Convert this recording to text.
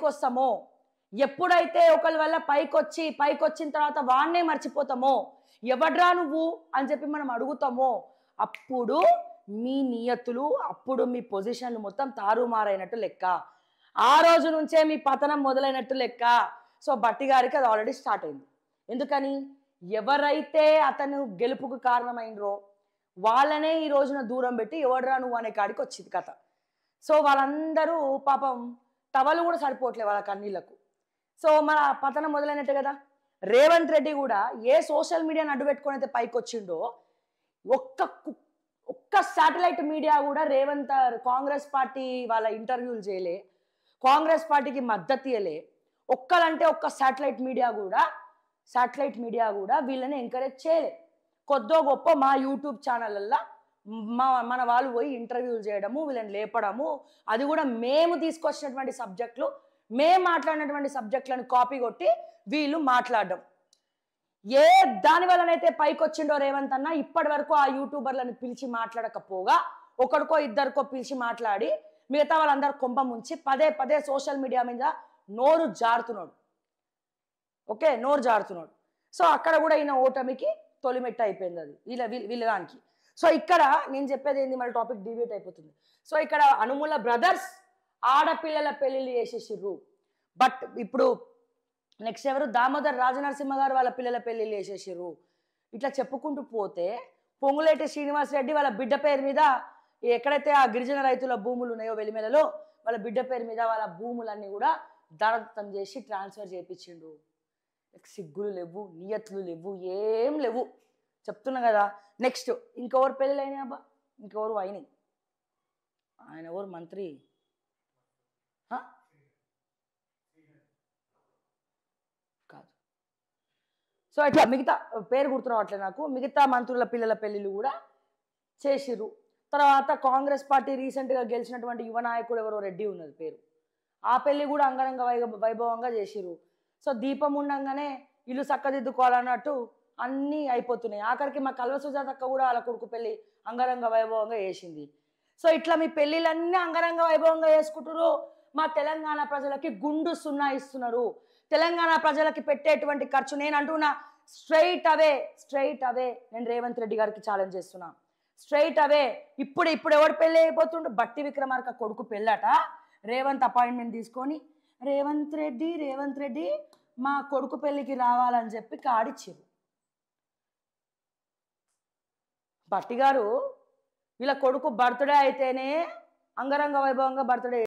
వస్తామో, ఎప్పుడైతే ఒకళ్ళ వల్ల పైకొచ్చిన తర్వాత వాన్నే మర్చిపోతామో, ఎవడ్రా నువ్వు అని చెప్పి మనం అడుగుతామో, అప్పుడు మీ నియతులు, అప్పుడు మీ పొజిషన్లు మొత్తం తారుమారైనట్టు లెక్క. ఆ రోజు నుంచే మీ పతనం మొదలైనట్టు లెక్క. సో భట్టి గారికి అది ఆల్రెడీ స్టార్ట్ అయింది. ఎందుకని? ఎవరైతే అతను గెలుపుకు కారణమైనరో వాళ్ళనే ఈ రోజున దూరం పెట్టి ఎవడ్రా నువ్వు అనే కాడికి వచ్చింది కథ. సో వాళ్ళందరూ పాపం టవలు కూడా సరిపోవట్లేదు వాళ్ళ కన్నీళ్లకు. సో మన పతనం మొదలైనట్టే కదా. రేవంత్ రెడ్డి కూడా ఏ సోషల్ మీడియాని అడ్డు పెట్టుకొని అయితే పైకి వచ్చిండో, ఒక్క శాటిలైట్ మీడియా కూడా కాంగ్రెస్ పార్టీ వాళ్ళ ఇంటర్వ్యూలు చేయలే, కాంగ్రెస్ పార్టీకి మద్దతు ఇయ్యలే. ఒక్కలంటే ఒక్క శాటిలైట్ మీడియా కూడా వీళ్ళని ఎంకరేజ్ చేయలే. కొద్దో గొప్ప మా యూట్యూబ్ ఛానళ్ళల్లో మన వాళ్ళు పోయి ఇంటర్వ్యూలు చేయడము, వీళ్ళని లేపడము, అది కూడా మేము తీసుకొచ్చినటువంటి సబ్జెక్టులు, మేము మాట్లాడినటువంటి సబ్జెక్టులను కాపీ కొట్టి వీళ్ళు మాట్లాడడం. ఏ దాని వల్లనైతే పైకి వచ్చిండో రేవంత్ అన్న, ఇప్పటి వరకు ఆ యూట్యూబర్లను పిలిచి మాట్లాడకపోగా ఒకరికో ఇద్దరికో పిలిచి మాట్లాడి మిగతా వాళ్ళందరూ కొంప ముంచి పదే సోషల్ మీడియా మీద నోరు జారుతున్నాడు. ఓకే, నోరు జారుతున్నాడు. సో అక్కడ కూడా ఈయన ఓటమికి తొలిమెట్ట అయిపోయింది అది వీళ్ళ దానికి. సో ఇక్కడ నేను చెప్పేది ఏంది, మళ్ళీ టాపిక్ డివేట్ అయిపోతుంది. సో ఇక్కడ అనుముల బ్రదర్స్ ఆడపిల్లల పెళ్లిళ్ళు చేసేసిర్రు. బట్ ఇప్పుడు నెక్స్ట్ ఎవరు, దామోదర్ రాజనరసింహ గారు వాళ్ళ పిల్లల పెళ్లిళ్ళు చేసేసిర్రు. ఇట్లా చెప్పుకుంటూ పోతే పొంగులేటి శ్రీనివాస్ రెడ్డి వాళ్ళ బిడ్డ పేరు మీద ఎక్కడైతే ఆ గిరిజన రైతుల భూములు ఉన్నాయో వెలిమెలలో, వాళ్ళ బిడ్డ పేరు మీద వాళ్ళ భూములన్నీ కూడా దరదత్తం చేసి ట్రాన్స్ఫర్ చేయించిండు. సిగ్గులు లేవు, నియతులు లేవు, ఏం లేవు, చెప్తున్నా కదా. నెక్స్ట్ ఇంకెవరు పెళ్ళిళ్ళు అయినాయి అబ్బా, ఇంకెవరు అయినాయి, ఆయన ఎవరు మంత్రి కాదు. సో ఇట్లా మిగతా పేరు గుర్తురావట్లేదు నాకు, మిగతా మంత్రుల పిల్లల పెళ్ళిళ్ళు కూడా చేసిర్రు. తర్వాత కాంగ్రెస్ పార్టీ రీసెంట్గా గెలిచినటువంటి యువ నాయకుడు ఎవరో రెడ్డి ఉన్నది పేరు, ఆ పెళ్ళి కూడా అంగరంగ వైభవంగా చేసిర్రు. సో దీపం ఉండంగానే ఇల్లు చక్కదిద్దుకోవాలన్నట్టు అన్నీ అయిపోతున్నాయి. ఆఖరికి మా కల్వ సుజాతక్క కూడా వాళ్ళ కొడుకు పెళ్ళి అంగరంగ వైభవంగా చేసింది. సో ఇట్లా మీ పెళ్ళిళ్ళన్నీ అంగరంగ వైభవంగా చేసుకుంటారు. మా తెలంగాణ ప్రజలకి గుండు సున్నా ఇస్తున్నారు. తెలంగాణ ప్రజలకి పెట్టేటువంటి ఖర్చు నేను అంటున్నా, స్ట్రైట్ అవే నేను రేవంత్ రెడ్డి గారికి ఛాలెంజ్ చేస్తున్నా. స్ట్రైట్ అవే ఇప్పుడు ఎవడు పెళ్ళి అయిపోతుండు, బట్టి విక్రమార్క కొడుకు పెళ్ళట. రేవంత్ అపాయింట్మెంట్ తీసుకొని రేవంత్ రెడ్డి మా కొడుకు పెళ్ళికి రావాలని చెప్పి కాడిచ్చిర్రు. భట్టి గారు వీళ్ళ కొడుకు బర్త్డే అయితేనే అంగరంగ వైభవంగా బర్త్డే